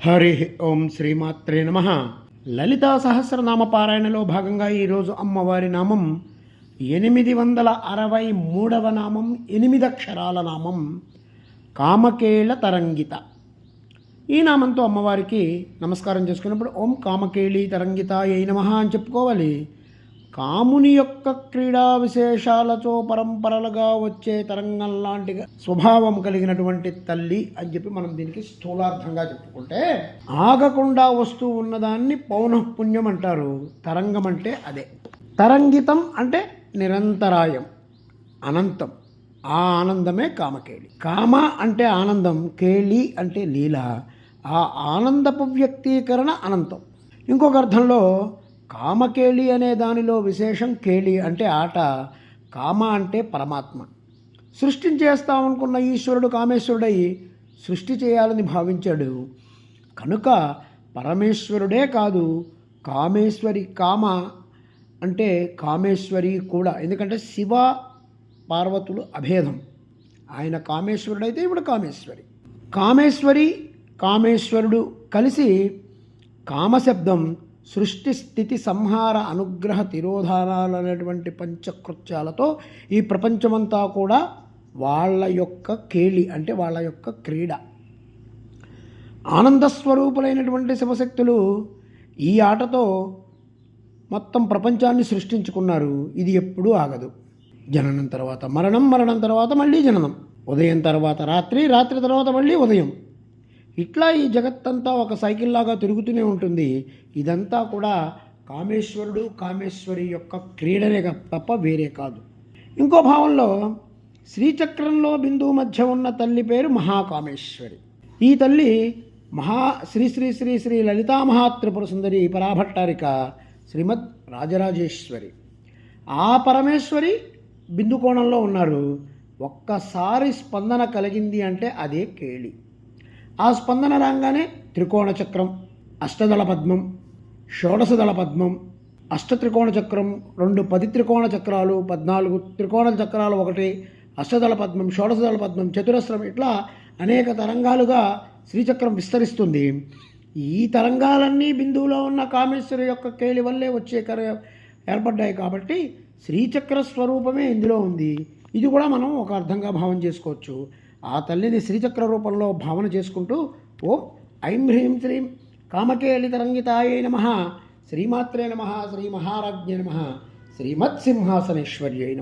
హరి ఓం శ్రీమాత్రే నమ. లలితా సహస్రనామ పారాయణలో భాగంగా ఈరోజు అమ్మవారి నామం 863వ నామం, 8 అక్షరాల నామం కామకేళ తరంగిత. ఈ నామంతో అమ్మవారికి నమస్కారం చేసుకున్నప్పుడు ఓం కామకేళి తరంగితాయై నమః అని చెప్పుకోవాలి. కాముని యొక్క క్రీడా విశేషాలతో పరంపరలుగా వచ్చే తరంగం లాంటి స్వభావం కలిగినటువంటి తల్లి అని చెప్పి మనం దీనికి స్థూలార్థంగా చెప్పుకుంటే, ఆగకుండా వస్తూ ఉన్నదాన్ని పౌనఃపుణ్యం అంటారు. తరంగం అంటే అదే. తరంగితం అంటే నిరంతరాయం, అనంతం. ఆ ఆనందమే కామకేళి. కామ అంటే ఆనందం, కేళి అంటే లీల. ఆ ఆనందపు వ్యక్తీకరణ అనంతం. ఇంకొక అర్థంలో కామకేళి అనే దానిలో విశేషం కేళి అంటే ఆట, కామ అంటే పరమాత్మ. సృష్టించేస్తామనుకున్న ఈశ్వరుడు కామేశ్వరుడై సృష్టి చేయాలని భావించాడు. కనుక పరమేశ్వరుడే కాదు, కామేశ్వరి, కామ అంటే కామేశ్వరి కూడా. ఎందుకంటే శివ పార్వతులు అభేదం. ఆయన కామేశ్వరుడైతే ఇప్పుడు కామేశ్వరి. కామేశ్వరి కామేశ్వరుడు కలిసి కామశబ్దం సృష్టి స్థితి సంహార అనుగ్రహ తిరోధానాలు అనేటువంటి పంచకృత్యాలతో ఈ ప్రపంచమంతా కూడా వాళ్ళ యొక్క కేళి అంటే వాళ్ళ యొక్క క్రీడ. ఆనందస్వరూపులైనటువంటి శివశక్తులు ఈ ఆటతో మొత్తం ప్రపంచాన్ని సృష్టించుకున్నారు. ఇది ఎప్పుడూ ఆగదు. జననం తర్వాత మరణం, మరణం తర్వాత మళ్ళీ జననం, ఉదయం తర్వాత రాత్రి, రాత్రి తర్వాత మళ్ళీ ఉదయం. ఇట్లా ఈ జగత్తంతా ఒక సైకిల్ లాగా తిరుగుతూనే ఉంటుంది. ఇదంతా కూడా కామేశ్వరుడు కామేశ్వరి యొక్క క్రీడనే తప్ప వేరే కాదు. ఇంకో భావంలో శ్రీచక్రంలో బిందువు మధ్య ఉన్న తల్లి పేరు మహాకామేశ్వరి. ఈ తల్లి శ్రీ శ్రీ శ్రీ శ్రీ లలితా మహాత్రిపుర సుందరి పరాభట్టారిక శ్రీమద్ రాజరాజేశ్వరి. ఆ పరమేశ్వరి బిందు కోణంలో ఉన్నారు. ఒక్కసారి స్పందన కలిగింది అంటే అదే కేళి. ఆ స్పందన రాగానే త్రికోణ చక్రం, అష్టదళ పద్మం, షోడశదళ పద్మం, అష్టత్రికోణ చక్రం, 2 10 త్రికోణ చక్రాలు, 14 త్రికోణ చక్రాలు, 1 అష్టదళ పద్మం, షోడశదళ పద్మం, చతురస్రం, ఇట్లా అనేక తరంగాలుగా శ్రీచక్రం విస్తరిస్తుంది. ఈ తరంగాలన్నీ బిందువులో ఉన్న కామేశ్వరి యొక్క కేళి వల్లే వచ్చే ఏర్పడ్డాయి. కాబట్టి శ్రీచక్ర స్వరూపమే ఇందులో ఉంది. ఇది కూడా మనం ఒక అర్థంగా భావన చేసుకోవచ్చు. ఆ తల్లిని శ్రీచక్ర రూపంలో భావన చేసుకుంటూ ఓం ఐం హ్రీం శ్రీం కామకేళి తరంగితాయై నమః, శ్రీమాత్రే నమః, శ్రీ మహారాజ్ఞే నమః, శ్రీమత్సింహాసనేశ్వర్యై నమః.